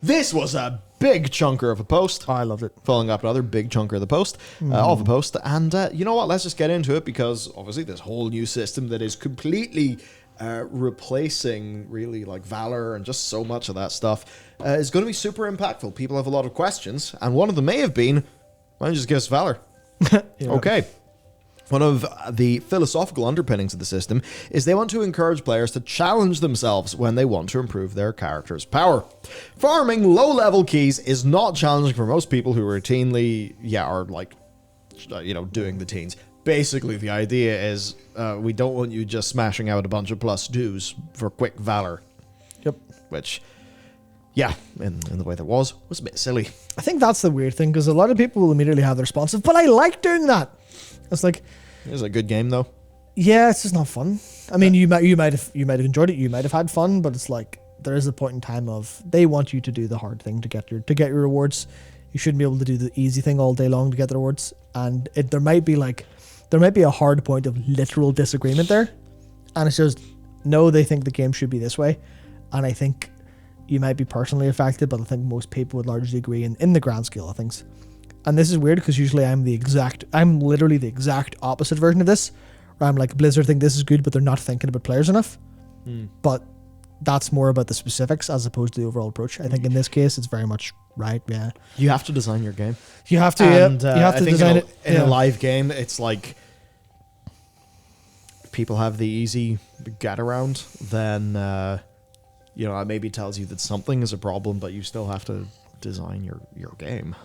This was a big chunker of a post. Oh, I loved it. Following up another big chunker of the post, of a post. And you know what? Let's just get into it, because obviously this whole new system that is completely replacing really like Valor and just so much of that stuff is going to be super impactful. People have a lot of questions, and one of them may have been, why don't you just give us Valor? Yeah. Okay. One of the philosophical underpinnings of the system is they want to encourage players to challenge themselves when they want to improve their character's power. Farming low-level keys is not challenging for most people who routinely, are like, doing the teens. Basically, the idea is we don't want you just smashing out a bunch of plus dues for quick Valor. Yep. Which, in the way that was a bit silly. I think that's the weird thing, because a lot of people will immediately have the responsive, but I like doing that. It's like, It was a good game, though. yeah, it's just not fun. I mean, you might have enjoyed it, you might have had fun, but it's like there is a point in time of they want you to do the hard thing to get your rewards. You shouldn't be able to do the easy thing all day long to get the rewards. And there might be a hard point of literal disagreement there, and it's just no, they think the game should be this way, and I think you might be personally affected, but I think most people would largely agree in the grand scale of things. And this is weird because usually I'm literally the exact opposite version of this, where I'm like, Blizzard think this is good, but they're not thinking about players enough. But that's more about the specifics as opposed to the overall approach. I think in this case, it's very much right. Yeah, You have to design your game. you have to. And, You have I to think design it in a live game, it's like people have the easy get around, then it maybe tells you that something is a problem, but you still have to design your game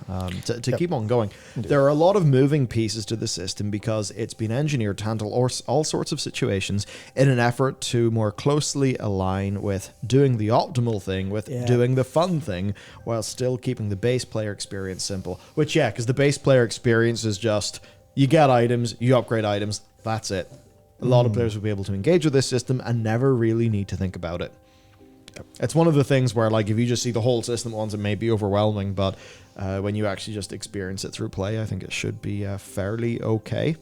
to keep on going. Indeed. There are a lot of moving pieces to the system because it's been engineered to handle all sorts of situations in an effort to more closely align with doing the optimal thing, with doing the fun thing, while still keeping the base player experience simple. Which, because the base player experience is just, you get items, you upgrade items, that's it. A lot of players will be able to engage with this system and never really need to think about it. It's one of the things where, like, if you just see the whole system at once, it may be overwhelming, but when you actually just experience it through play, I think it should be fairly okay.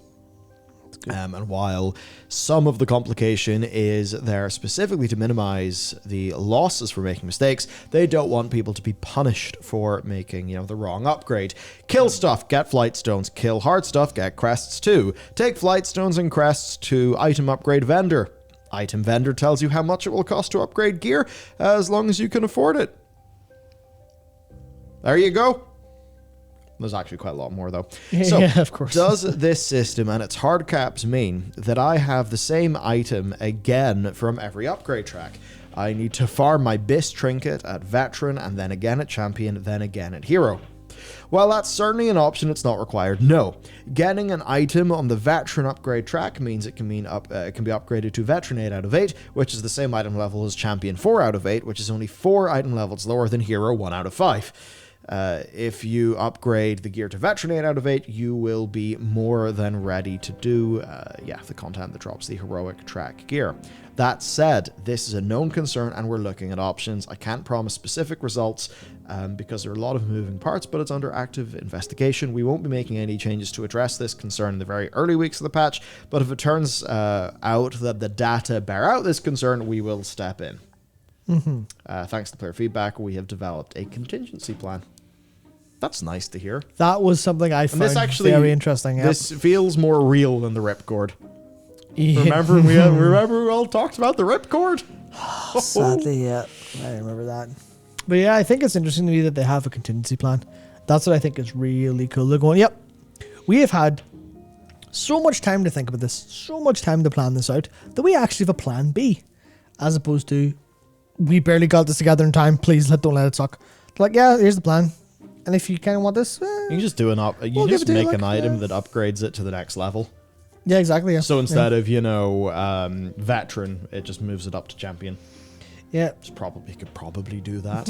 And while some of the complication is there specifically to minimize the losses for making mistakes, they don't want people to be punished for making, the wrong upgrade. Kill stuff, get flight stones. Kill hard stuff, get crests too. Take flight stones and crests to item upgrade vendor. Item vendor tells you how much it will cost to upgrade gear, as long as you can afford it. There you go. There's actually quite a lot more, though. So, yeah, of course. Does this system and its hard caps mean that I have the same item again from every upgrade track? I need to farm my BIS trinket at Veteran, and then again at Champion, then again at Hero. While that's certainly an option, it's not required. No. Getting an item on the Veteran upgrade track means it can be upgraded to Veteran 8 out of 8, which is the same item level as Champion 4 out of 8, which is only 4 item levels lower than Hero 1 out of 5. If you upgrade the gear to Veteran 8 out of 8, you will be more than ready to do the content that drops the heroic track gear. That said, this is a known concern and we're looking at options. I can't promise specific results because there are a lot of moving parts, but it's under active investigation. We won't be making any changes to address this concern in the very early weeks of the patch, but if it turns out that the data bear out this concern, we will step in. Thanks to player feedback, we have developed a contingency plan. That's nice to hear. That was something I found very interesting. Yep. This feels more real than the ripcord. Yeah. Remember we all talked about the ripcord? Sadly, yeah. I remember that. But yeah, I think it's interesting to me that they have a contingency plan. That's what I think is really cool. They're going, yep, we have had so much time to think about this, so much time to plan this out, that we actually have a plan B, as opposed to, we barely got this together in time, please don't let it suck. They're like, yeah, here's the plan. And if you kind of want this, you can just do you just make an item that upgrades it to the next level. Yeah, exactly. Yeah. So instead of Veteran, it just moves it up to Champion. Yeah, you could probably do that.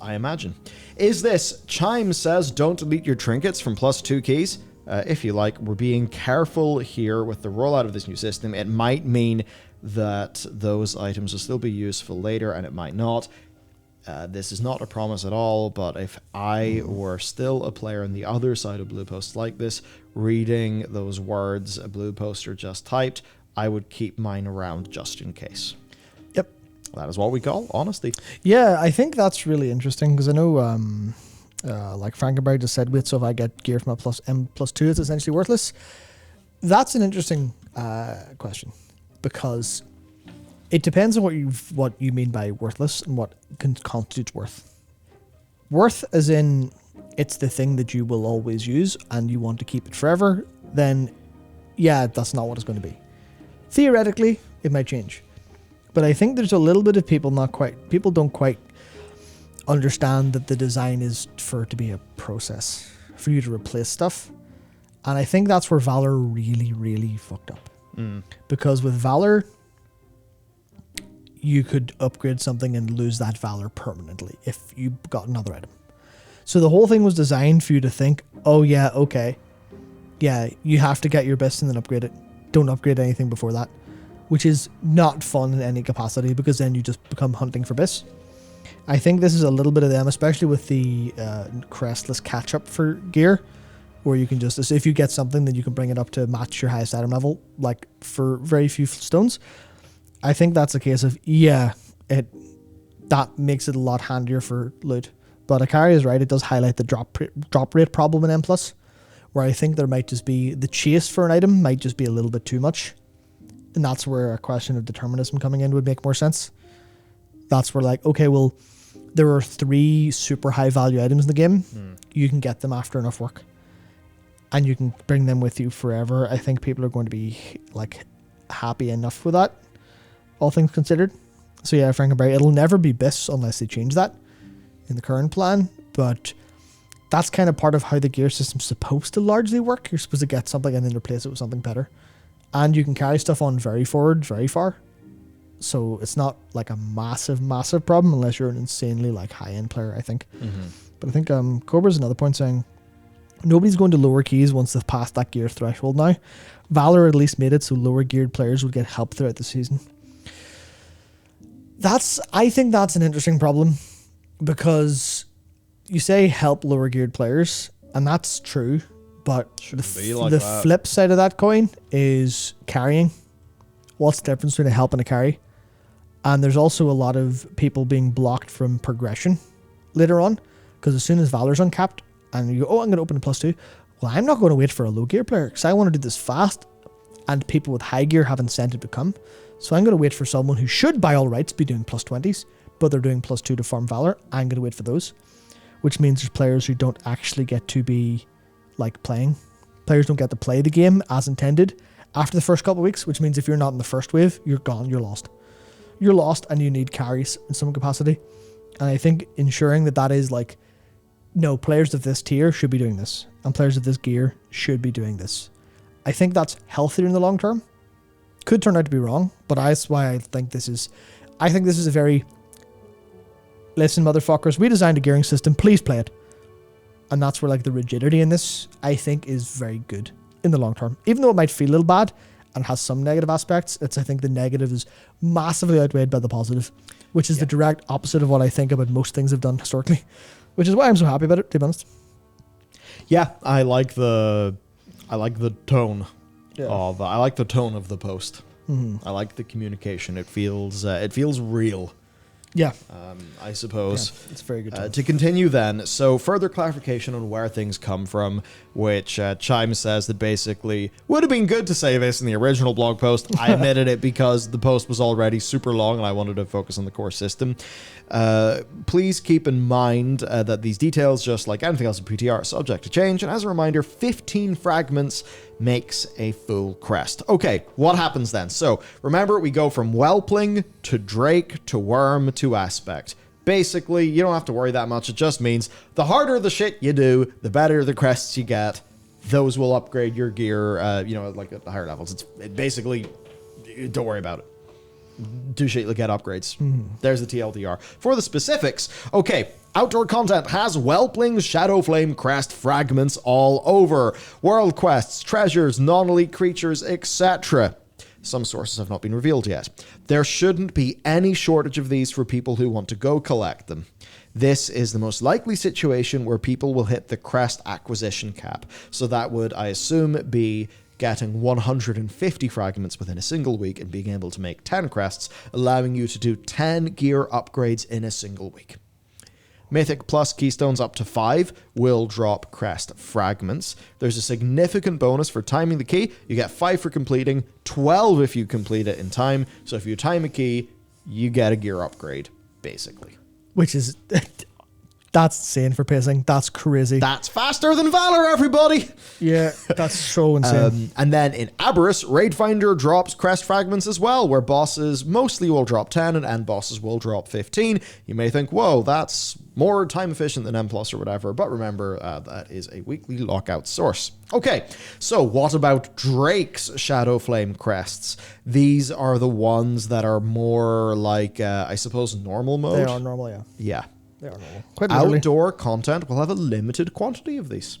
I imagine. Is this Chime says don't delete your trinkets from +2 keys? If you like, we're being careful here with the rollout of this new system. It might mean that those items will still be useful later, and it might not. This is not a promise at all, but if I were still a player on the other side of Blue Posts like this, reading those words a Blue Poster just typed, I would keep mine around just in case. Yep. That is what we call honesty. Yeah, I think that's really interesting because I know, like Frankenberg just said, wait, so if I get gear from a +2, it's essentially worthless. That's an interesting question because it depends on what you mean by worthless and what constitutes worth. Worth as in it's the thing that you will always use and you want to keep it forever, then yeah, that's not what it's going to be. Theoretically, it might change. But I think there's a little bit of people don't quite understand that the design is for it to be a process, for you to replace stuff. And I think that's where Valor really, really fucked up. Because with Valor, you could upgrade something and lose that Valor permanently if you got another item. So the whole thing was designed for you to think, oh yeah, okay. Yeah, you have to get your best and then upgrade it. Don't upgrade anything before that. Which is not fun in any capacity because then you just become hunting for bis. I think this is a little bit of them, especially with the Crestless catch-up for gear, where you can just, if you get something, then you can bring it up to match your highest item level, like for very few stones. I think that's a case of, yeah, that makes it a lot handier for loot. But Akari is right, it does highlight the drop rate problem in M+, where I think there might just be, the chase for an item might just be a little bit too much. And that's where a question of determinism coming in would make more sense. That's where like, okay, well, there are 3 super high value items in the game. You can get them after enough work. And you can bring them with you forever. I think people are going to be like happy enough with that, all things considered. So yeah, Frankenberry, it'll never be bis unless they change that in the current plan. But that's kind of part of how the gear system's supposed to largely work. You're supposed to get something and then replace it with something better. And you can carry stuff on very forward, very far. So it's not like a massive, massive problem unless you're an insanely like high-end player, I think. But I think Cobra's another point saying nobody's going to lower keys once they've passed that gear threshold now. Valor at least made it so lower geared players would get help throughout the season. I think that's an interesting problem because you say help lower geared players, and that's true. But the flip side of that coin is carrying. What's the difference between a help and a carry? And there's also a lot of people being blocked from progression later on. Because as soon as Valor's uncapped and you go, oh, I'm going to open a +2. Well, I'm not going to wait for a low gear player because I want to do this fast. And people with high gear have incentive to come. So I'm going to wait for someone who should by all rights be doing +20s, but they're doing +2 to farm Valor. I'm going to wait for those. Which means there's players who don't actually get to be like playing. Players don't get to play the game as intended after the first couple of weeks, which means if you're not in the first wave, you're gone, you're lost. You're lost and you need carries in some capacity. And I think ensuring that is like, no, players of this tier should be doing this and players of this gear should be doing this. I think that's healthier in the long term. Could turn out to be wrong, but that's why I think this is a very, listen motherfuckers, we designed a gearing system, please play it. And that's where like the rigidity in this, I think, is very good in the long term. Even though it might feel a little bad and has some negative aspects, I think the negative is massively outweighed by the positive, which is the direct opposite of what I think about most things I've done historically, which is why I'm so happy about it, to be honest. Yeah, I like the tone I like the tone of the post. I like the communication. It feels real. Yeah. I suppose. Yeah, it's very good. To continue then, so further clarification on where things come from, which Chime says that basically would have been good to say this in the original blog post. I omitted it because the post was already super long and I wanted to focus on the core system. Please keep in mind that these details, just like anything else in PTR, are subject to change. And as a reminder, 15 fragments makes a full crest. Okay, what happens then? So remember, we go from whelpling to drake to worm to aspect. Basically, you don't have to worry that much. It just means the harder the shit you do, the better the crests you get. Those will upgrade your gear, like at the higher levels. It basically, don't worry about it. Do shit, you'll get upgrades. There's the TLDR. For the specifics, okay, outdoor content has whelplings, shadow flame, crest, fragments all over. World quests, treasures, non-elite creatures, etc. Some sources have not been revealed yet. There shouldn't be any shortage of these for people who want to go collect them. This is the most likely situation where people will hit the crest acquisition cap. So that would, I assume, be getting 150 fragments within a single week and being able to make 10 crests, allowing you to do 10 gear upgrades in a single week. Mythic plus keystones up to 5 will drop crest fragments. There's a significant bonus for timing the key. You get 5 for completing, 12 if you complete it in time. So if you time a key, you get a gear upgrade, basically. Which is... That's insane for pacing. That's crazy. That's faster than Valor, everybody! Yeah, that's so insane. And then in Aberrus, Raid Finder drops crest fragments as well, where bosses mostly will drop 10 and end bosses will drop 15. You may think, whoa, that's more time efficient than M+ or whatever, but remember, that is a weekly lockout source. Okay, so what about Drake's Shadow Flame crests? These are the ones that are more like, I suppose, normal mode? They are normal, yeah. Yeah. They are normal. Quite literally. Outdoor content will have a limited quantity of these.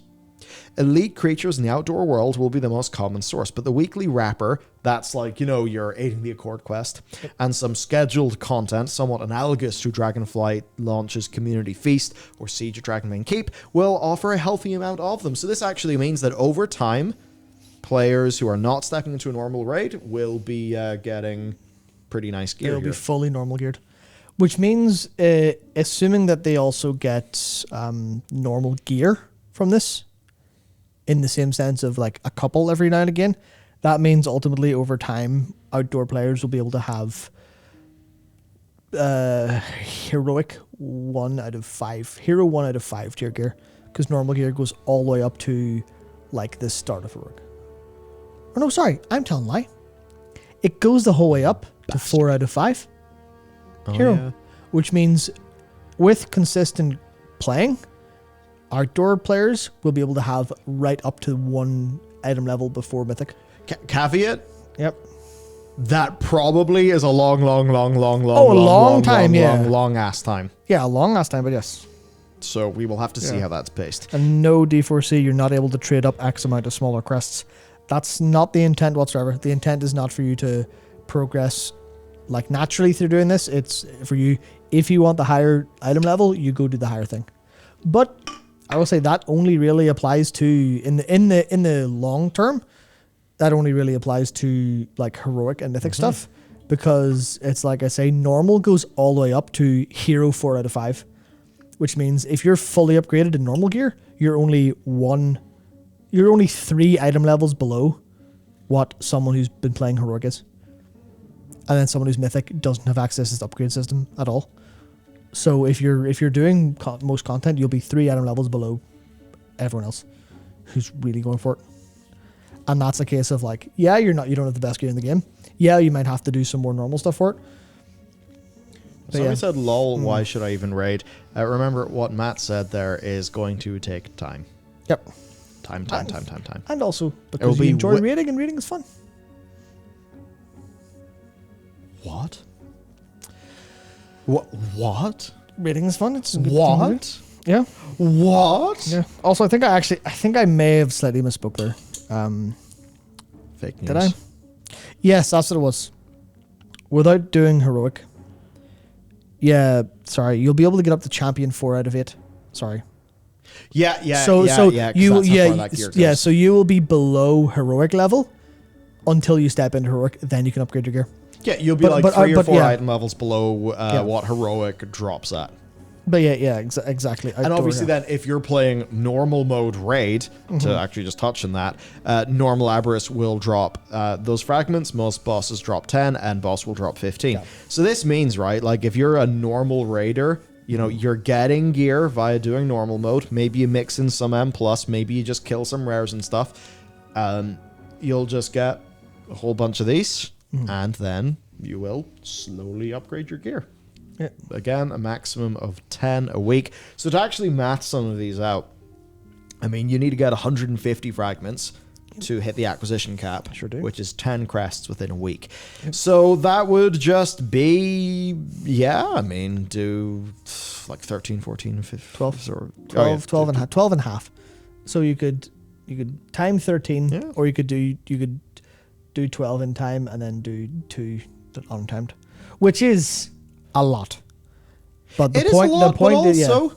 Elite creatures in the outdoor world will be the most common source, but the weekly wrapper, that's like, you know, your Aiding the Accord quest, and some scheduled content, somewhat analogous to Dragonflight Launch's Community Feast or Siege of Dragonbane Keep, will offer a healthy amount of them. So this actually means that over time, players who are not stepping into a normal raid will be getting pretty nice gear. They'll here. be fully normal geared. Which means, assuming that they also get normal gear from this, in the same sense of like a couple every now and again, that means ultimately over time, outdoor players will be able to have heroic 1 out of 5, hero 1 out of 5 tier gear, because normal gear goes all the way up to like the start of heroic. Oh no, sorry, I'm telling a lie. It goes the whole way up to 4 out of 5. Hero, yeah. Which means with consistent playing, outdoor players will be able to have right up to 1 item level before mythic. Caveat? Yep. That probably is a long ass time. Yeah, a long ass time, but yes. So we will have to see how that's paced. And no D4C, you're not able to trade up X amount of smaller crests. That's not the intent whatsoever. The intent is not for you to progress like naturally through doing this. It's for you, if you want the higher item level, you go do the higher thing. But I will say that only really applies to in the long term. That only really applies to like heroic and mythic stuff, because it's like I say, normal goes all the way up to hero 4 out of 5, which means if you're fully upgraded in normal gear, you're only 3 item levels below what someone who's been playing heroic is. And then someone who's mythic doesn't have access to this upgrade system at all. So if you're doing most content, you'll be 3 item levels below everyone else who's really going for it. And that's a case of like, yeah, you don't have the best gear in the game. Yeah, you might have to do some more normal stuff for it. Somebody said, lol, why should I even raid? Remember what Matt said there is going to take time. Yep. Time. And also because you enjoy raiding, and raiding is fun. What? What? Raiding is fun. It's a good what? thing to do. Yeah. What? Yeah. Also, I think I may have slightly misspoke there. Fake news. Did I? Yes, that's what it was. Without doing heroic. Yeah, sorry. You'll be able to get up to champion 4 out of 8. Sorry. Yeah. So you will be below heroic level until you step into heroic. Then you can upgrade your gear. Yeah, you'll be 3 or 4 item levels below what heroic drops at. But exactly. Outdoor, and obviously then, if you're playing normal mode raid, to actually just touch on that, normal Aberrus will drop those fragments. Most bosses drop 10, and boss will drop 15. Yeah. So this means, right, like if you're a normal raider, you know, you're getting gear via doing normal mode. Maybe you mix in some M+, maybe you just kill some rares and stuff. You'll just get a whole bunch of these, and then you will slowly upgrade your gear. Yeah. Again, a maximum of 10 a week. So to actually math some of these out, I mean, you need to get 150 fragments to hit the acquisition cap, which is 10 crests within a week. Yep. So that would just be, do like 13, 14, 15, 12 and a half. So you could time 13, or you could do 12 in time and then do 2 untimed, which is a lot. But the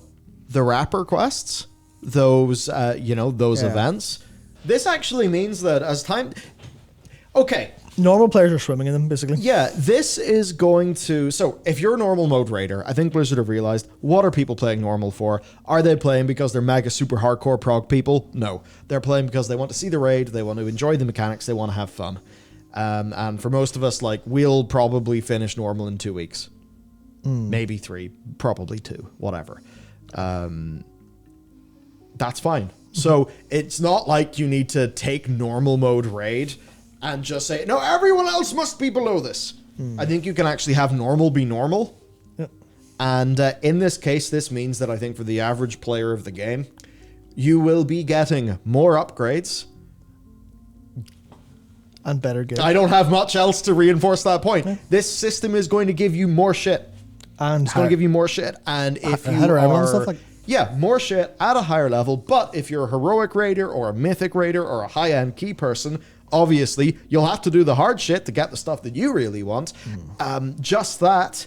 the wrapper quests, those events, This actually means that as time... Okay. Normal players are swimming in them, basically. Yeah, this is going to... So, if you're a normal mode raider, I think Blizzard have realized, what are people playing normal for? Are they playing because they're mega super hardcore prog people? No. They're playing because they want to see the raid, they want to enjoy the mechanics, they want to have fun. And for most of us, like, we'll probably finish normal in 2 weeks. Maybe 3, probably 2, whatever. That's fine. So, it's not like you need to take normal mode raid and just say, no, everyone else must be below this. I think you can actually have normal be normal. Yep. And in this case, this means that I think for the average player of the game, you will be getting more upgrades. And better gear. I don't have much else to reinforce that point. Yeah. This system is going to give you more shit. And it's going to give you more shit. And if you are... Stuff like... Yeah, more shit at a higher level. But if you're a heroic raider or a mythic raider or a high-end key person... Obviously, you'll have to do the hard shit to get the stuff that you really want. Just that,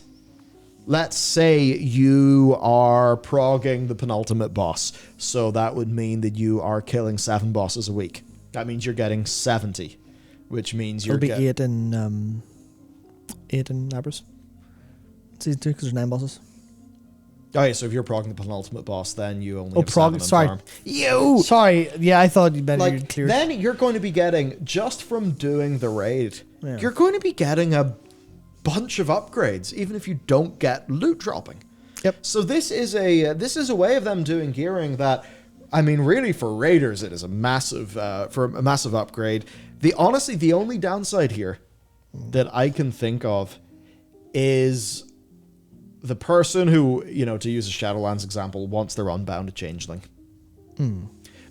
let's say you are progging the penultimate boss. So that would mean that you are killing 7 bosses a week. That means you're getting 70, which means you're getting... It'll be 8 in Abras. Season 2, because there's 9 bosses. Oh yeah, so if you're progging the penultimate boss, then you only have 7 on farm. Sorry, yeah, I thought you meant you'd clear. Then you're going to be getting, just from doing the raid, you're going to be getting a bunch of upgrades, even if you don't get loot dropping. Yep. So this is a way of them doing gearing that, I mean, really for raiders, it is a massive upgrade. Honestly, the only downside here that I can think of is the person who, you know, to use a Shadowlands example, wants their Unbound Changeling.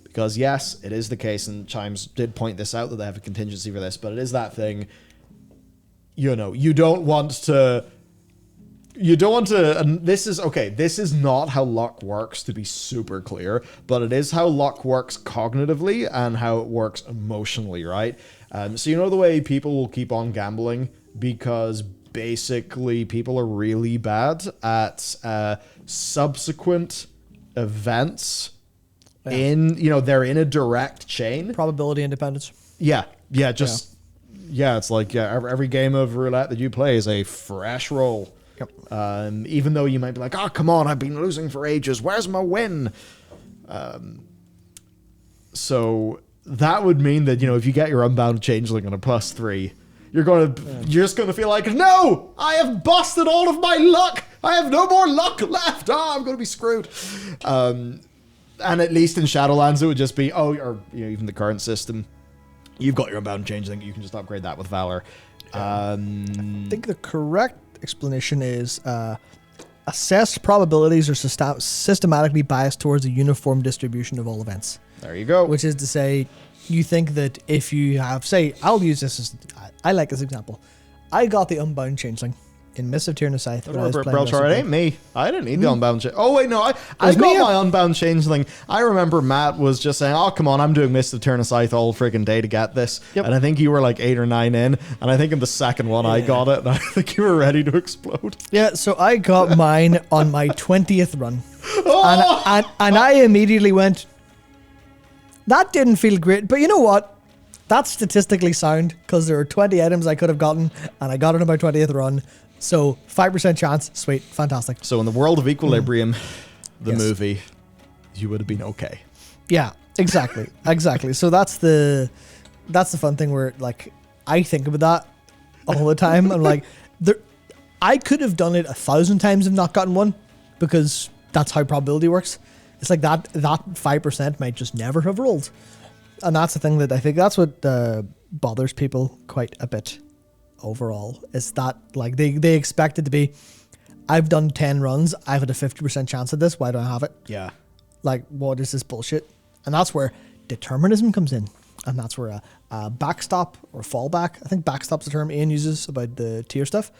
Because yes, it is the case, and Chimes did point this out, that they have a contingency for this, but it is that thing, you know, you don't want to, and this is not how luck works, to be super clear, but it is how luck works cognitively and how it works emotionally, right? So you know the way people will keep on gambling because basically people are really bad at subsequent events they're in a direct chain. Probability independence. It's like every game of roulette that you play is a fresh roll. Yep. Even though you might be like, oh, come on, I've been losing for ages, where's my win? So that would mean that, you know, if you get your Unbound Changeling on a +3, you're just going to feel like, no, I have busted all of my luck. I have no more luck left. I'm going to be screwed. And at least in Shadowlands, it would just be, even the current system, you've got your Unbound Changeling. You can just upgrade that with Valor. I think the correct explanation is assessed probabilities are systematically biased towards a uniform distribution of all events. There you go. Which is to say, you think that if you have, say, I'll use this as, I like this example. I got the Unbound Changeling in Mists of Tyr and Scythe. It ain't me. I didn't need the Unbound Changeling. Oh, wait, no. I got my Unbound Changeling. I remember Matt was just saying, oh, come on, I'm doing Mists of Tyr and Scythe all friggin' day to get this. Yep. And I think you were like 8 or 9 in. And I think in the second one, I got it. And I think you were ready to explode. Yeah, so I got mine on my 20th run. And I immediately went, that didn't feel great. But you know what? That's statistically sound because there are 20 items I could have gotten, and I got it on my 20th run. So 5% chance, sweet, fantastic. So in the world of Equilibrium, the movie, you would have been okay. Yeah, exactly, exactly. So that's the fun thing where, like, I think about that all the time. I'm like, I could have done it 1,000 times and not gotten one because that's how probability works. It's like that 5% might just never have rolled. And that's the thing that I think that's what bothers people quite a bit overall, is that, like, they expect it to be, I've done 10 runs, I've had a 50% chance of this, why don't I have it? Yeah. Like, what is this bullshit? And that's where determinism comes in. And that's where a backstop or fallback, I think backstop's the term Ian uses about the tier stuff.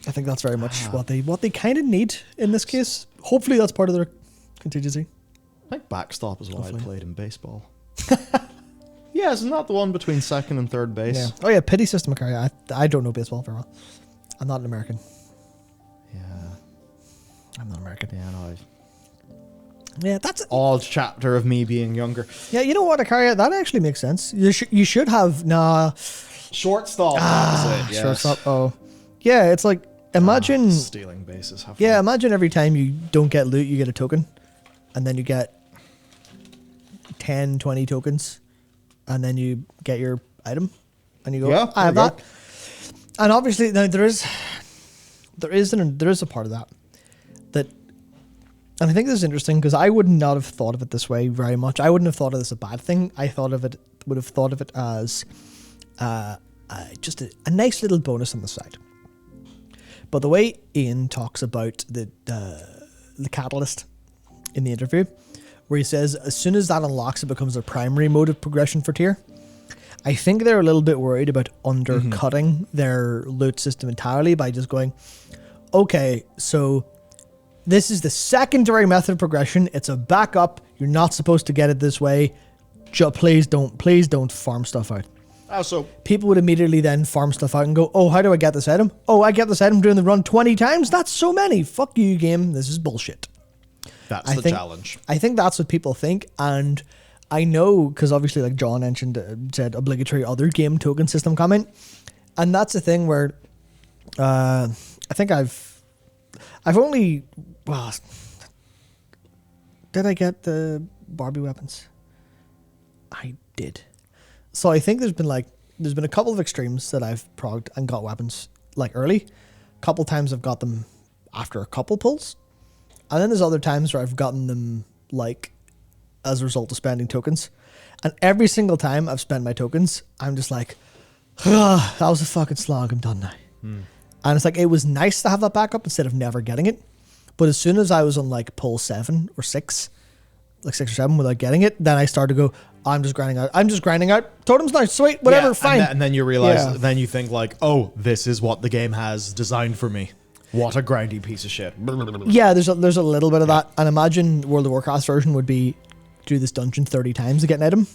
I think that's very much what they kind of need in this case. Hopefully that's part of their contingency. I think backstop is what I played in baseball. Yeah, isn't that the one between second and third base? Yeah. Oh yeah, pity system of carry. I don't know baseball very well. I'm not an American. Yeah. I'm not American. Yeah, no. Yeah, that's odd chapter of me being younger. yeah. You know what, Akaria? That actually makes sense. You should have Shortstop. That was it. Yes. shortstop. Oh, yeah. It's like imagine stealing bases. Have yeah. fun. Imagine every time you don't get loot, you get a token, and then you get 10, 20 tokens, and then you get your item, and you go, Yeah, I have there you that. And obviously, now there is a part of that, and I think this is interesting because I would not have thought of it this way very much. I wouldn't have thought of this as a bad thing. I would have thought of it as just a nice little bonus on the side. But the way Ian talks about the catalyst in the interview, where he says as soon as that unlocks, it becomes a primary mode of progression for tier. I think they're a little bit worried about undercutting their loot system entirely by just going, okay, so this is the secondary method of progression. It's a backup. You're not supposed to get it this way. Please don't farm stuff out. So People would immediately then farm stuff out and go, oh, how do I get this item? Oh, I get this item during the run 20 times? That's so many. Fuck you, game. This is bullshit. that's the challenge. I think that's what people think, and I know because obviously, like John mentioned, said obligatory other game token system comment, and that's a thing where I think I've only did I get the Barbie weapons? I did. So I think there's been a couple of extremes that I've progged and got weapons like early. A couple times I've got them after a couple pulls. And then there's other times where I've gotten them like as a result of spending tokens. And every single time I've spent my tokens, I'm just like, that was a fucking slog. I'm done now. And it's like, it was nice to have that backup instead of never getting it. But as soon as I was on like pull 7 or 6, like 6 or 7 without getting it, then I started to go, I'm just grinding out. Totems now, sweet, whatever, fine. And then you realize, then you think like, oh, this is what the game has designed for me. What a grindy piece of shit. Yeah, there's a little bit of that. And imagine World of Warcraft version would be do this dungeon 30 times to get an item.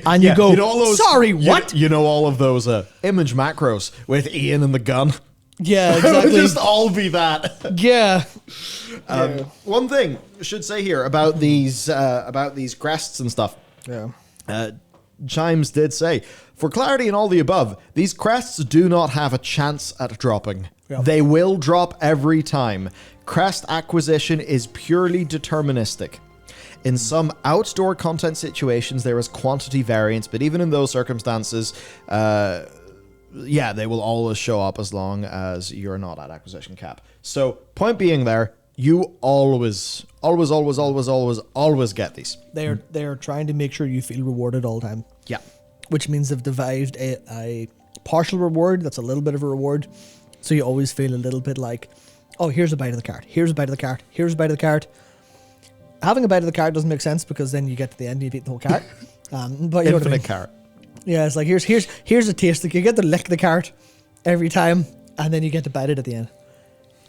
And you go, sorry, what? You know all of those image macros with Ian and the gun. Yeah, It would exactly. just all be that. Yeah. One thing I should say here about these crests and stuff. Yeah. Chimes did say, for clarity and all the above, these crests do not have a chance at dropping. Yeah. They will drop every time. Crest acquisition is purely deterministic. In some outdoor content situations, there is quantity variance, but even in those circumstances, they will always show up as long as you're not at acquisition cap. So, point being there, you always get these. They are trying to make sure you feel rewarded all the time. Yeah. Which means they've devised a partial reward that's a little bit of a reward. So you always feel a little bit like, oh, here's a bite of the card. Here's a bite of the card. Here's a bite of the card. Having a bite of the card doesn't make sense because then you get to the end and you've eaten the whole card. But you know what I mean? Carrot. Yeah, it's like, here's a taste. Like, you get to lick the card every time and then you get to bite it at the end.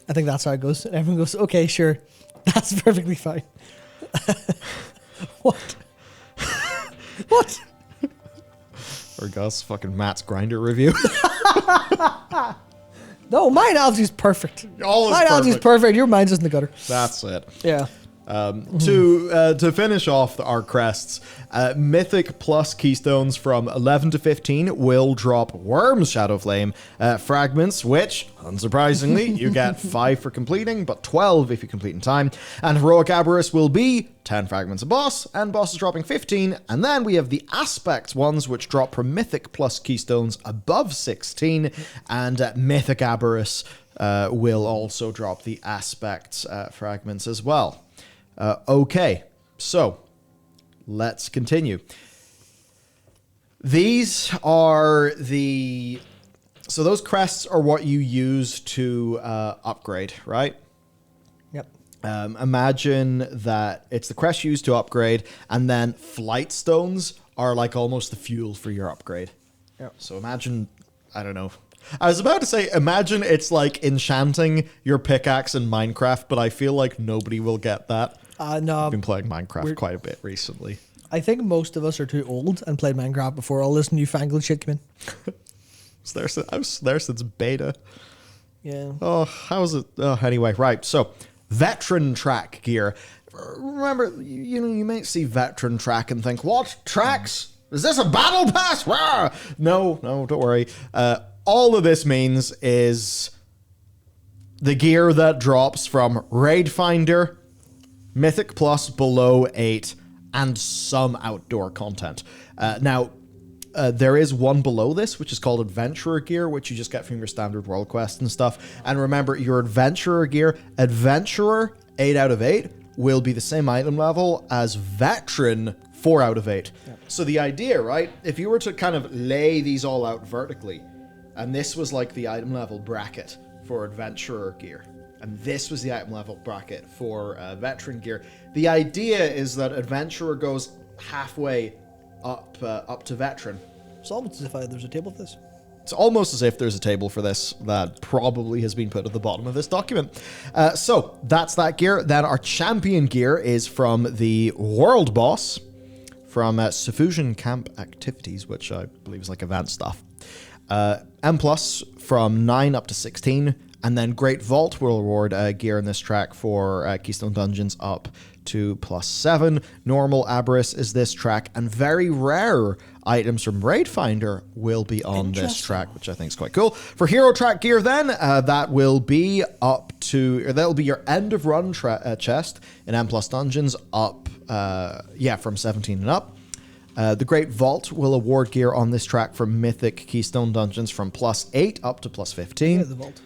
I think that's how it goes. And everyone goes, okay, sure. That's perfectly fine. What? What? Or Gus, fucking Matt's grinder review. No, my analogy's perfect. My analogy's perfect. Your mind's just in the gutter. That's it. Yeah. To finish off our crests, Mythic plus Keystones from 11 to 15 will drop Worm's Shadow Flame fragments, which, unsurprisingly, you get 5 for completing, but 12 if you complete in time. And Heroic Avarice will be 10 fragments a boss, and boss is dropping 15. And then we have the Aspect ones, which drop from Mythic plus Keystones above 16, and Mythic Avarice will also drop the Aspect fragments as well. Okay, so let's continue. These are so those crests are what you use to upgrade, right? Yep. Imagine that it's the crest you use to upgrade, and then flight stones are like almost the fuel for your upgrade. Yep. So imagine, I don't know. I was about to say, imagine it's like enchanting your pickaxe in Minecraft, but I feel like nobody will get that. No. I've been playing Minecraft quite a bit recently. I think most of us are too old and played Minecraft before all this newfangled shit came in. I was there since beta. Yeah. Oh, how is it? Oh, anyway, right. So, veteran track gear. remember, you might see veteran track and think, what? Tracks? Is this a battle pass? Rah! No, don't worry. All of this means is the gear that drops from Raid Finder, Mythic Plus below 8, and some outdoor content. Now, there is one below this, which is called Adventurer Gear, which you just get from your standard World Quest and stuff. And remember, your Adventurer Gear, Adventurer 8 out of 8, will be the same item level as Veteran 4 out of 8. Yep. So the idea, right, if you were to kind of lay these all out vertically, and this was like the item level bracket for Adventurer Gear, and this was the item level bracket for Veteran Gear, the idea is that Adventurer goes halfway up to Veteran. It's almost as if there's a table for this. It's almost as if there's a table for this that probably has been put at the bottom of this document. So that's that gear. Then our champion gear is from the World Boss, from Suffusion Camp Activities, which I believe is like event stuff. M plus from 9 up to 16. And then Great Vault will reward gear in this track for Keystone Dungeons up to +7. Normal Aberrus is this track, and very rare items from Raid Finder will be on this track, which I think is quite cool. For Hero Track gear then, that will be that'll be your end of run chest in M plus Dungeons up, from 17 and up. The Great Vault will award gear on this track from Mythic Keystone Dungeons from +8 up to +15. Yeah, the Vault.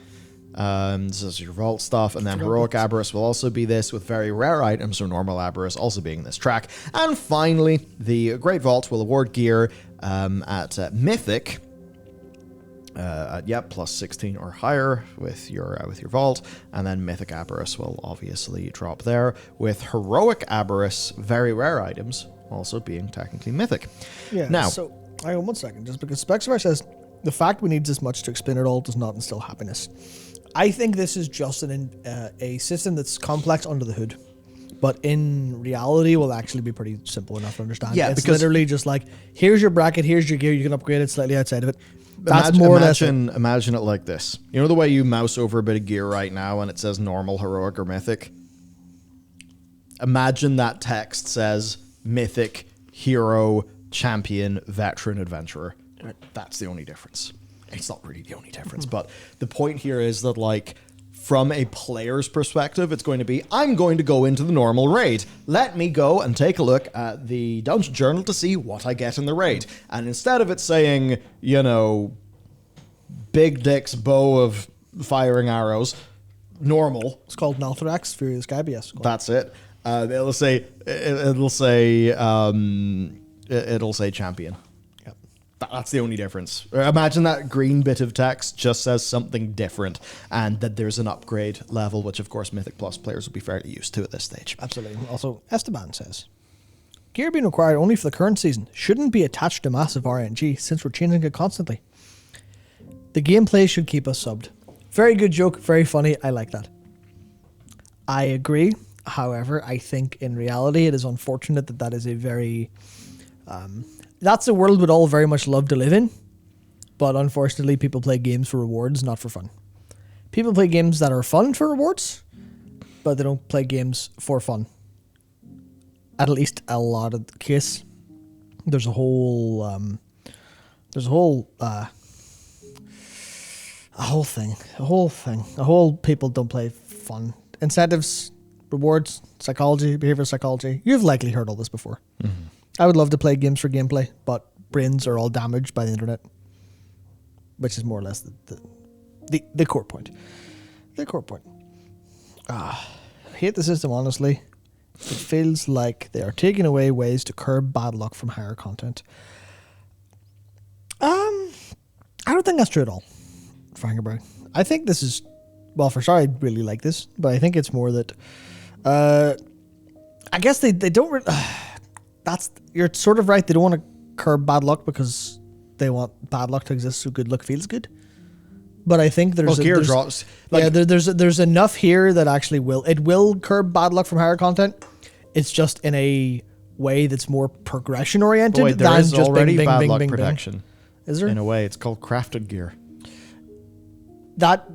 This is your Vault stuff, and then Heroic Aberrus will also be this, with very rare items from Normal Aberrus also being this track. And finally, the Great Vault will award gear at Mythic, +16 or higher with your Vault, and then Mythic Aberrus will obviously drop there, with Heroic Aberrus, very rare items, also being technically Mythic. Yeah. Now, so hang on 1 second, just because Specsify says the fact we need this much to explain it all does not instill happiness. I think this is just a system that's complex under the hood, but in reality will actually be pretty simple enough to understand. Yeah, it's literally just like, here's your bracket, here's your gear, you can upgrade it slightly outside of it. That's Imagine it like this. You know the way you mouse over a bit of gear right now and it says normal, heroic, or mythic? Imagine that text says mythic, hero, champion, veteran, adventurer. Right. That's the only difference. It's not really the only difference, but the point here is that, like, from a player's perspective, it's going to be, I'm going to go into the normal raid. Let me go and take a look at the dungeon journal to see what I get in the raid. And instead of it saying, Big Dick's bow of firing arrows, normal. It's called Nalthrax, Furious Sky, yes. That's it. It'll say champion. That's the only difference. Imagine that green bit of text just says something different, and that there's an upgrade level, which of course Mythic Plus players will be fairly used to at this stage. Absolutely. Also, Esteban says, gear being required only for the current season shouldn't be attached to massive RNG since we're changing it constantly. The gameplay should keep us subbed. Very good joke, very funny, I like that. I agree. However, I think in reality it is unfortunate that is a very... that's a world we'd all very much love to live in, but unfortunately people play games for rewards, not for fun. People play games that are fun for rewards, but they don't play games for fun. At least a lot of the case. There's a whole people don't play fun. Incentives, rewards, psychology, behavioral psychology. You've likely heard all this before. Mm-hmm. I would love to play games for gameplay, but brains are all damaged by the internet, which is more or less the core point. The core point. I hate the system, honestly. It feels like they are taking away ways to curb bad luck from higher content. I don't think that's true at all, frank about it. I think this is, I really like this, but I think it's more that, I guess they don't you're sort of right. They don't want to curb bad luck because they want bad luck to exist so good luck feels good. But I think there's drops. There's enough here that actually will curb bad luck from higher content. It's just in a way that's more progression oriented than just already bing, bad bing, luck bing, protection. Bing. Is there? In a way, it's called crafted gear. That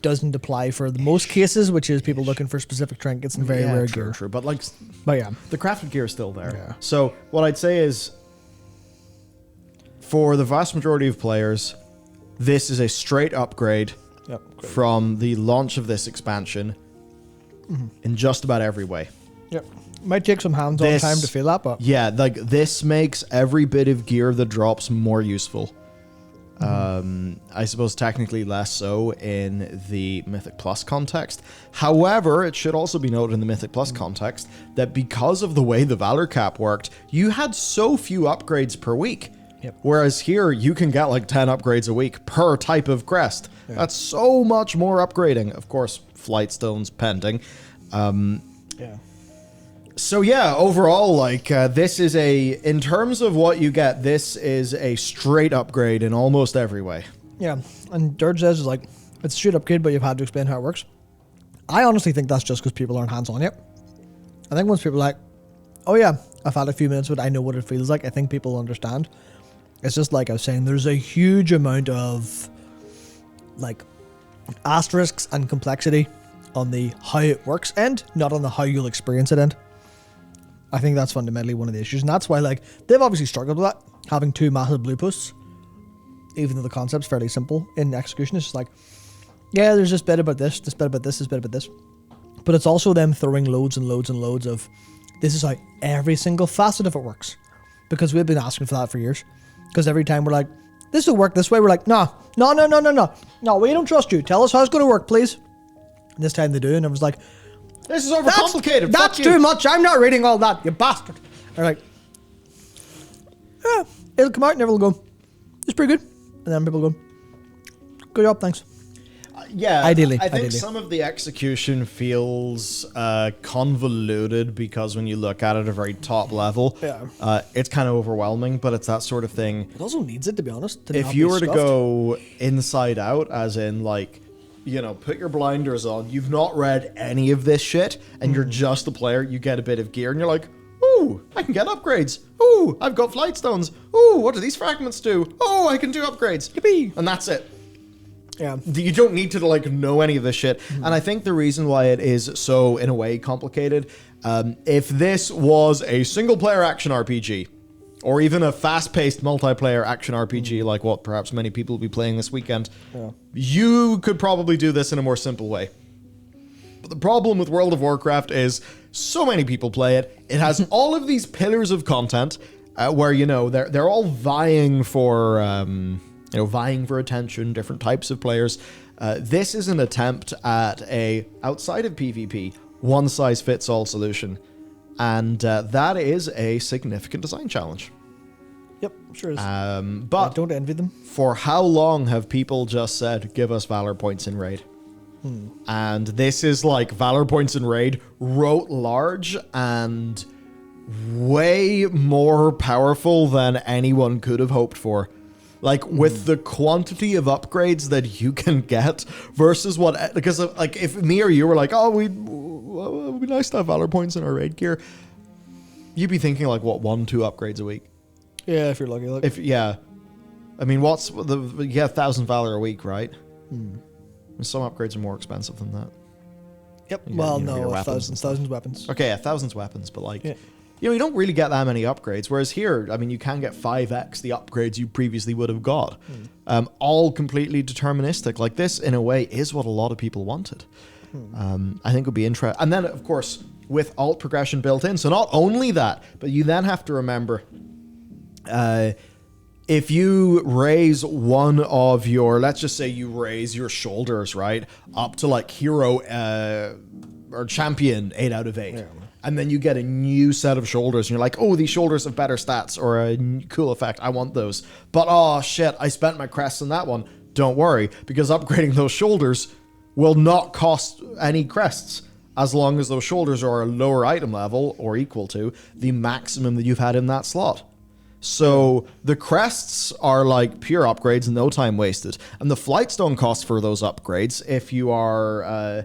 doesn't apply for the most cases, which is people looking for specific trinkets and very rare gear. True. But like, But yeah, the crafted gear is still there. Yeah. So what I'd say is, for the vast majority of players, this is a straight upgrade yep. Great. from the launch of this expansion in just about every way. Yep. Might take some hands-on time to feel that, but yeah, like this makes every bit of gear that drops more useful. I suppose technically less so in the Mythic Plus context. However, it should also be noted in the Mythic Plus context that because of the way the Valor cap worked, you had so few upgrades per week. Yep. Whereas here, you can get like 10 upgrades a week per type of crest. Yeah. That's so much more upgrading. Of course, flight stones pending. yeah. So yeah, overall, like, this is in terms of what you get, this is a straight upgrade in almost every way. Yeah. And Dirge says, it's like, it's a straight upgrade, but you've had to explain how it works. I honestly think that's just because people aren't hands-on yet. I think once people are like, oh yeah, I've had a few minutes of it, I know what it feels like, I think people understand. It's just like I was saying, there's a huge amount of, like, asterisks and complexity on the how it works end, not on the how you'll experience it end. I think that's fundamentally one of the issues, and that's why, like, they've obviously struggled with that, having two massive blue posts, even though the concept's fairly simple in execution. It's just like, yeah, there's this bit about this bit about this bit about this, but it's also them throwing loads and loads and loads of, this is how every single facet of it works, because we've been asking for that for years, because every time we're like, this will work this way, we're like, no, we don't trust you, tell us how it's going to work, please. And this time they do, and I was like, this is overcomplicated. That's too much. I'm not reading all that, you bastard. They're like, yeah, it'll come out and everyone will go, it's pretty good. And then people go, good job, thanks. Yeah, Ideally. I think some of the execution feels convoluted because when you look at it at a very top level, it's kind of overwhelming, but it's that sort of thing. It also needs it, to be honest. If you were to go inside out, as in, like, you know, put your blinders on, you've not read any of this shit, and you're just a player, you get a bit of gear, and you're like, ooh, I can get upgrades. Ooh, I've got flight stones. Ooh, what do these fragments do? Oh, I can do upgrades. Yippee. And that's it. Yeah. You don't need to, like, know any of this shit. And I think the reason why it is so, in a way, complicated, if this was a single-player action RPG, or even a fast-paced multiplayer action RPG like what perhaps many people will be playing this weekend, you could probably do this in a more simple way. But the problem with World of Warcraft is so many people play it. It has all of these pillars of content where, you know, they're all vying for attention, different types of players. This is an attempt at outside of PvP, one-size-fits-all solution. And that is a significant design challenge. Yep, sure is. But I don't envy them. For how long have people just said, give us Valor points in Raid? And this is like Valor points in Raid wrote large and way more powerful than anyone could have hoped for. Like, with the quantity of upgrades that you can get versus what... Because, like, if me or you were like, oh, it would be nice to have Valor points in our Raid gear, you'd be thinking, like, what, 1-2 upgrades a week? Yeah, if you're lucky. Like. I mean, you get 1,000 Valor a week, right? Some upgrades are more expensive than that. Yep. You Well, get, your no, weapons thousands weapons. Okay, 1,000 weapons, but, like... Yeah. You know, you don't really get that many upgrades, whereas here, I mean, you can get 5x the upgrades you previously would have got. All completely deterministic. Like, this, in a way, is what a lot of people wanted. I think would be interesting. And then, of course, with alt progression built in, so not only that, but you then have to remember, if you raise one of your, let's just say you raise your shoulders, right, up to, like, hero or champion 8 out of 8. Yeah. And then you get a new set of shoulders, and you're like, oh, these shoulders have better stats, or a cool effect, I want those. But, oh, shit, I spent my crests on that one. Don't worry, because upgrading those shoulders will not cost any crests, as long as those shoulders are a lower item level, or equal to, the maximum that you've had in that slot. So, the crests are like pure upgrades, no time wasted. And the flightstone cost for those upgrades, if you are...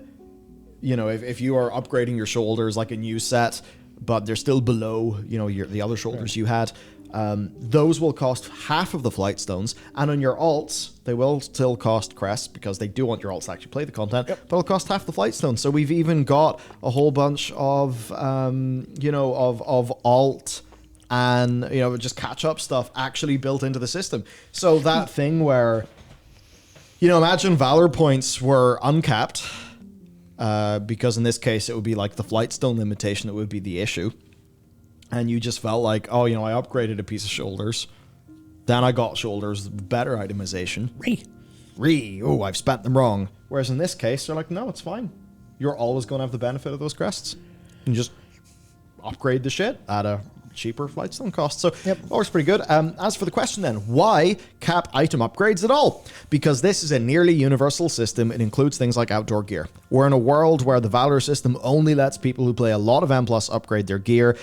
if you are upgrading your shoulders like a new set, but they're still below, the other shoulders you had, those will cost half of the flight stones, and on your alts, they will still cost Crest because they do want your alts to actually play the content, but it'll cost half the flight stones. So we've even got a whole bunch of, of alt and, just catch up stuff actually built into the system. So that thing where, imagine Valor points were uncapped, because in this case, it would be like the flight stone limitation that would be the issue. And you just felt like, I upgraded a piece of shoulders. Then I got shoulders, better itemization. Oh, I've spent them wrong. Whereas in this case, they're like, no, it's fine. You're always going to have the benefit of those crests. And just upgrade the shit at a cheaper flight stone cost. So that works pretty good. As for the question then, why cap item upgrades at all? Because this is a nearly universal system. It includes things like outdoor gear. We're in a world where the Valor system only lets people who play a lot of M+ upgrade their gear,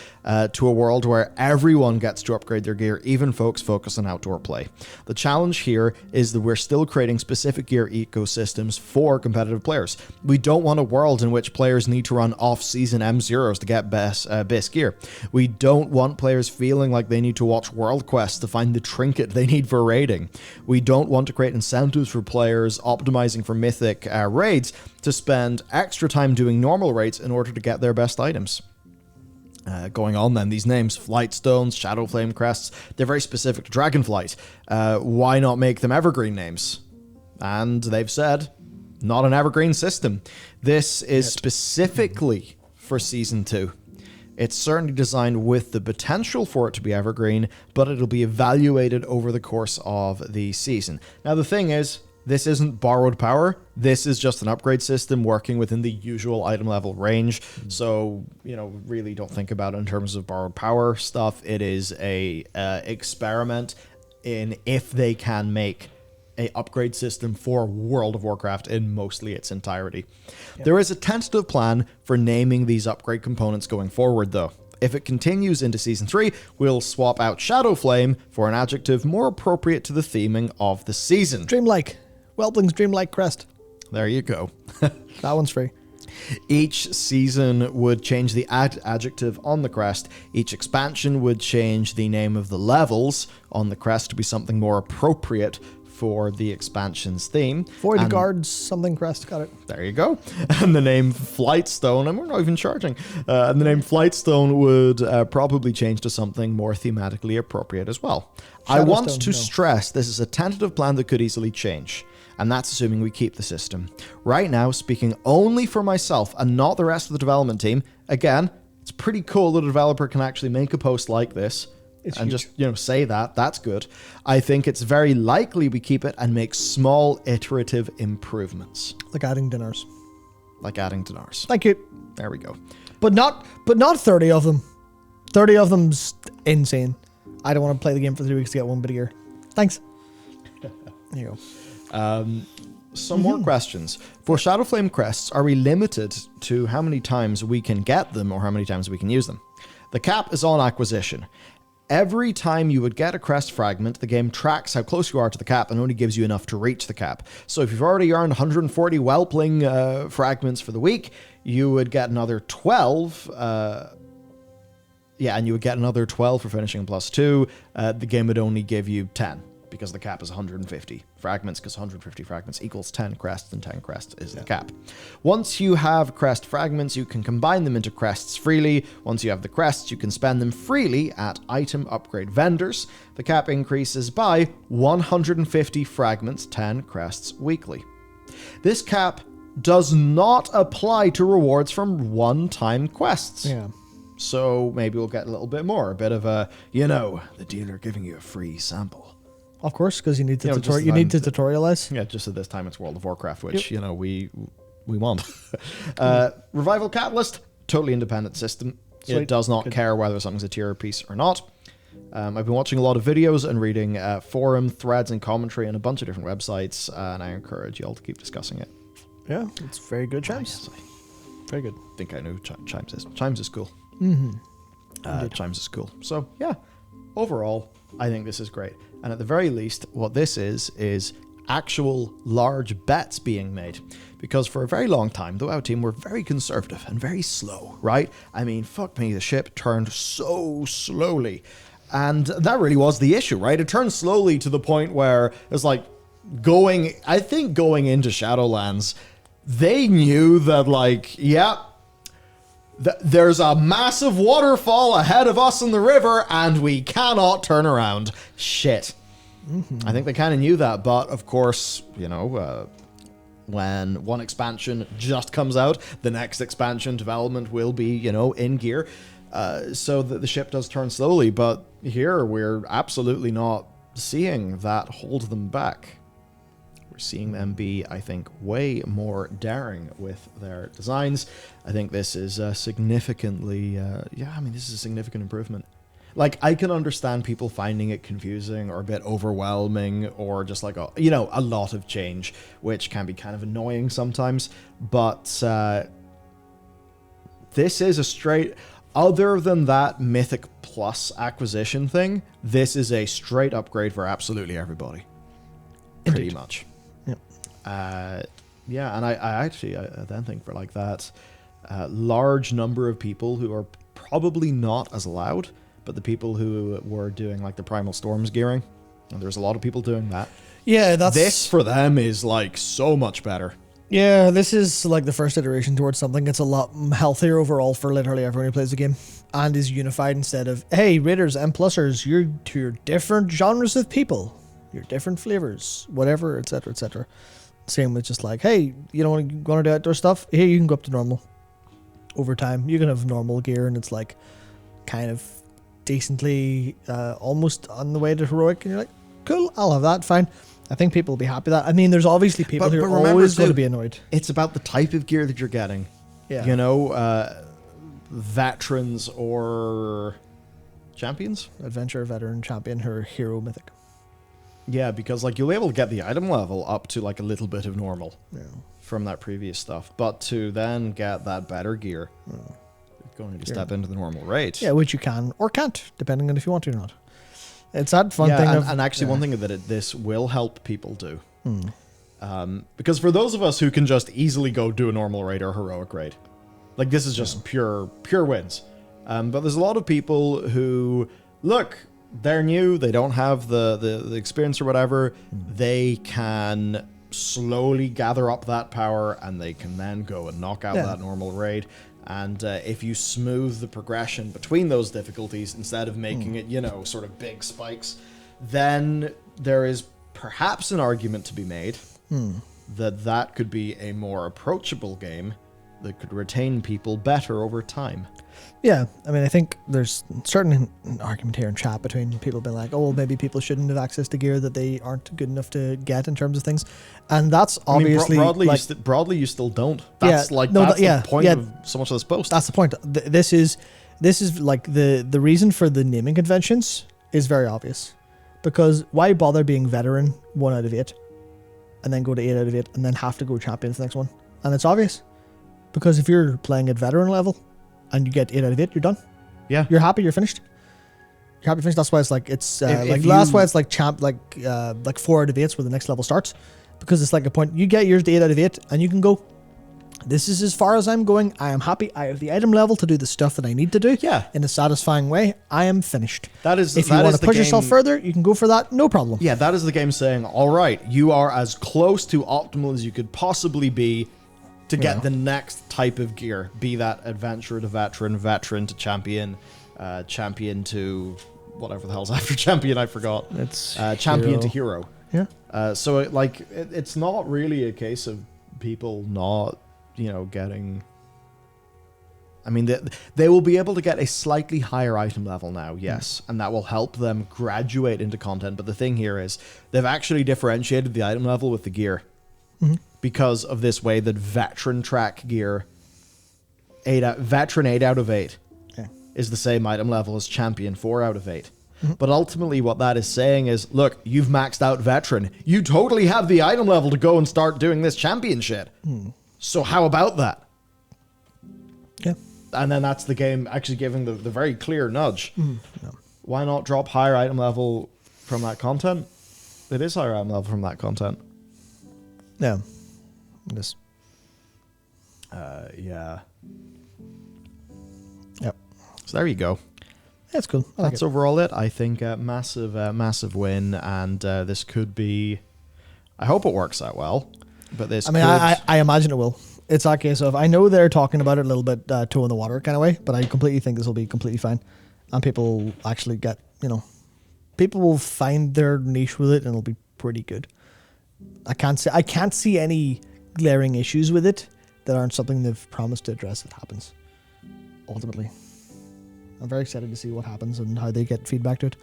to a world where everyone gets to upgrade their gear, even folks focused on outdoor play. The challenge here is that we're still creating specific gear ecosystems for competitive players. We don't want a world in which players need to run off-season M0s to get best gear. We don't want players feeling like they need to watch world quests to find the trinket they need for raiding. We don't want to create incentives for players optimizing for mythic raids to spend extra time doing normal raids in order to get their best items. Going on then, these names, Flight Stones, Shadow Flame Crests, they're very specific to Dragonflight. Why not make them evergreen names? And they've said, not an evergreen system. This is specifically for Season 2. It's certainly designed with the potential for it to be evergreen, but it'll be evaluated over the course of the season. Now, the thing is, this isn't borrowed power. This is just an upgrade system working within the usual item level range. So, really don't think about it in terms of borrowed power stuff. It is a experiment in if they can make a upgrade system for World of Warcraft in mostly its entirety. There is a tentative plan for naming these upgrade components going forward, though. If it continues into Season 3, we'll swap out Shadow Flame for an adjective more appropriate to the theming of the season. Dreamlike. Whelpling's Dreamlike Crest. There you go. That one's free. Each season would change the adjective on the crest. Each expansion would change the name of the levels on the crest to be something more appropriate for the expansion's theme. Void Guards, something crest, got it. There you go. And the name Flightstone, and we're not even charging, and the name Flightstone would probably change to something more thematically appropriate as well. I want to stress this is a tentative plan that could easily change, and that's assuming we keep the system. Right now, speaking only for myself and not the rest of the development team, again, it's pretty cool that a developer can actually make a post like this, and just, say that. That's good. I think it's very likely we keep it and make small iterative improvements. Like adding dinners. Thank you. There we go. But not 30 of them. 30 of them's insane. I don't want to play the game for 3 weeks to get one bit of gear. Thanks. There you go. Some more questions. For Shadowflame crests, are we limited to how many times we can get them or how many times we can use them? The cap is on acquisition. Every time you would get a crest fragment, the game tracks how close you are to the cap and only gives you enough to reach the cap. So if you've already earned 140 whelpling fragments for the week, you would get another 12. And you would get another 12 for finishing +2. The game would only give you 10 because the cap is 150 fragments, because 150 fragments equals 10 crests, and 10 crests is the cap. Once you have crest fragments, you can combine them into crests freely. Once you have the crests, you can spend them freely at item upgrade vendors. The cap increases by 150 fragments, 10 crests weekly. This cap does not apply to rewards from one-time quests. Yeah. So maybe we'll get a little bit more, a bit of a, the dealer giving you a free sample. Of course, because you need to tutorialize. Yeah, just at this time it's World of Warcraft, which we want. Revival Catalyst, totally independent system. Sweet. It does not care whether something's a tier piece or not. I've been watching a lot of videos and reading forum threads and commentary on a bunch of different websites, and I encourage you all to keep discussing it. Yeah, it's very good, Chimes. Very good. I think I knew Chimes is. Chimes is cool. Chimes is cool. So yeah, overall, I think this is great. And at the very least, what this is actual large bets being made. Because for a very long time, the WoW team were very conservative and very slow, right? I mean, fuck me, the ship turned so slowly. And that really was the issue, right? It turned slowly to the point where it's like going into Shadowlands, they knew that, like, there's a massive waterfall ahead of us in the river and we cannot turn around. Shit. I think they kind of knew that, but of course, when one expansion just comes out, the next expansion development will be, in gear. So that the ship does turn slowly, but here we're absolutely not seeing that hold them back. We're seeing them be, I think, way more daring with their designs. I think this is significantly, this is a significant improvement. Like, I can understand people finding it confusing or a bit overwhelming or just like, a lot of change, which can be kind of annoying sometimes. But this is a straight, other than that Mythic Plus acquisition thing, this is a straight upgrade for absolutely everybody. Pretty Indeed. much. Yep. And I actually then think for like that large number of people who are probably not as loud, but the people who were doing like the Primal Storms gearing, and there's a lot of people doing that. Yeah, this for them is like so much better. Yeah, this is like the first iteration towards something that's a lot healthier overall for literally everyone who plays the game, and is unified instead of, hey, raiders and plussers, you're different genres of people, you're different flavors, whatever, etc., etc. Same with just like, hey, you don't want to do outdoor stuff? Here, you can go up to normal. Over time, you can have normal gear, and it's like kind of decently almost on the way to heroic, and you're like, cool, I'll have that, fine. I think people will be happy with that. I mean, there's obviously people who are always going to be annoyed. It's about the type of gear that you're getting. Yeah. Veterans or champions? Adventure, veteran, champion, or hero, mythic. Yeah, because like you'll be able to get the item level up to like a little bit of normal from that previous stuff. But to then get that better gear, you're going to need to step into the normal raid. Yeah, which you can or can't, depending on if you want to or not. It's that fun thing. And actually one thing that this will help people do. Because for those of us who can just easily go do a normal raid or a heroic raid, like this is just pure wins. But there's a lot of people who, look, they're new, they don't have the experience or whatever. They can slowly gather up that power and they can then go and knock out that normal raid. And if you smooth the progression between those difficulties instead of making it, sort of big spikes, then there is perhaps an argument to be made that could be a more approachable game that could retain people better over time. Yeah, I mean, I think there's certainly an argument here in chat between people being like, oh, well, maybe people shouldn't have access to gear that they aren't good enough to get in terms of things. And that's obviously... broadly, you still don't. That's the point of so much of this post. That's the point. This is like the reason for the naming conventions is very obvious. Because why bother being veteran 1 out of 8 and then go to 8 out of 8 and then have to go champion for the next one? And it's obvious. Because if you're playing at veteran level and you get 8 out of 8, you're done. Yeah. You're happy, you're finished. You're happy, finished. That's why it's like, that's why it's like 4 out of 8s where the next level starts. Because it's like a point, you get yours to 8 out of 8 and you can go, this is as far as I'm going. I am happy. I have the item level to do the stuff that I need to do in a satisfying way. I am finished. If you want to push yourself further, you can go for that. No problem. Yeah, that is the game saying, all right, you are as close to optimal as you could possibly be to get the next type of gear, be that adventurer to veteran, veteran to champion, champion to whatever the hell's after champion, I forgot. It's champion to hero. Yeah. So it's not really a case of people not, getting... I mean, they will be able to get a slightly higher item level now, yes, and that will help them graduate into content. But the thing here is they've actually differentiated the item level with the gear. Because of this way that veteran track gear, veteran 8 out of 8 is the same item level as champion 4 out of 8. But ultimately what that is saying is, look, you've maxed out veteran. You totally have the item level to go and start doing this champion shit. So how about that? Yeah. And then that's the game actually giving the very clear nudge. Why not drop higher item level from that content? It is higher item level from that content. Yeah. This. Yeah. Yep. So there you go. That's cool. I like That's it. overall it. I think massive win, and this could be. I hope it works out well, but this. I mean, I imagine it will. It's that case of, I know they're talking about it a little bit toe in the water kind of way, but I completely think this will be completely fine, and people will actually get, people will find their niche with it, and it'll be pretty good. I can't see any glaring issues with it that aren't something they've promised to address that happens. Ultimately, I'm very excited to see what happens and how they get feedback to it.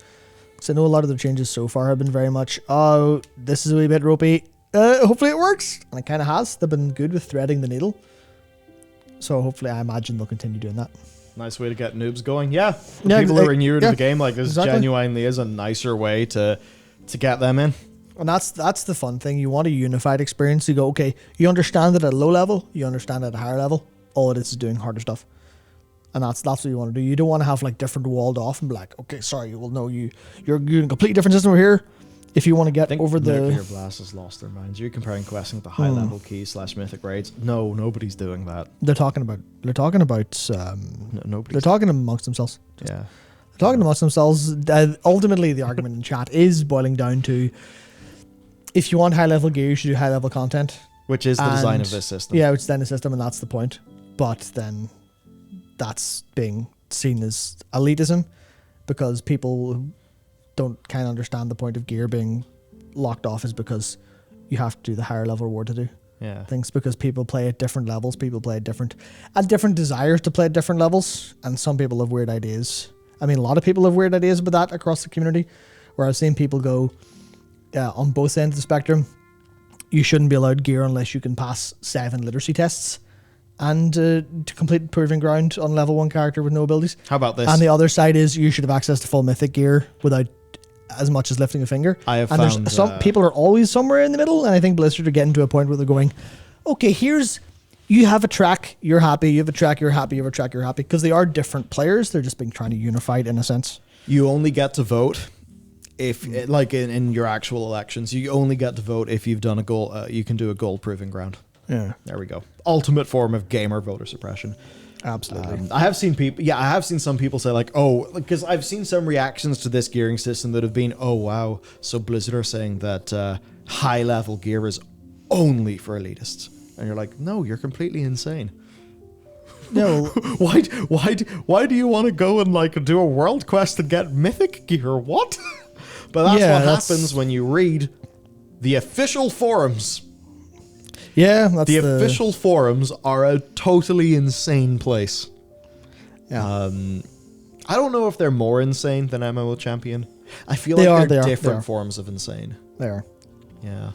Because I know a lot of the changes so far have been very much, oh, this is a wee bit ropey. Hopefully it works. And it kind of has. They've been good with threading the needle. So hopefully, I imagine they'll continue doing that. Nice way to get noobs going. Yeah. Yeah, People who are newer to the game, like this exactly. genuinely is a nicer way to get them in. And that's the fun thing. You want a unified experience. You go, okay, you understand it at a low level, you understand it at a higher level. All it is doing harder stuff. And that's what you want to do. You don't want to have like different walled off and be like, okay, sorry, well, no, you're in a completely different system over here. If you want to get over the Nuclear Blast has lost their minds. You're comparing questing to high level keys / mythic raids. No, nobody's doing that. They're talking about Nobody's they're talking amongst themselves. Yeah. They're talking amongst themselves. Ultimately, the argument in chat is boiling down to, if you want high level gear, you should do high level content. Which is the design of this system. Yeah, which is then the system, and that's the point. But then that's being seen as elitism, because people don't kind of understand the point of gear being locked off is because you have to do the higher level reward to do things, because people play at different levels, people play at different desires to play at different levels, and some people have weird ideas. I mean, a lot of people have weird ideas about that across the community, where I've seen people go on both ends of the spectrum. You shouldn't be allowed gear unless you can pass 7 literacy tests and to complete proving ground on level 1 character with no abilities. How about this? And the other side is you should have access to full mythic gear without as much as lifting a finger. I have and found there's some people are always somewhere in the middle, and I think Blizzard are getting to a point where they're going, okay, you have a track, you're happy, you have a track, you're happy, you have a track, you're happy, because they are different players. They're just being trying to unify it in a sense. You only get to vote if, like in your actual elections, you only get to vote if you've done a goal. You can do a gold proving ground. Yeah, there we go. Ultimate form of gamer voter suppression. Absolutely. I have seen people. Yeah, I have seen some people say like, "Oh," because I've seen some reactions to this gearing system that have been, "Oh wow." So Blizzard are saying that high level gear is only for elitists, and you're like, "No, you're completely insane." No. Why do you want to go and like do a world quest and get mythic gear? What? But that's happens when you read the official forums. Yeah, that's the official forums are a totally insane place. Yeah. I don't know if they're more insane than MMO Champion. I feel like they're different forms of insane. They are. Yeah.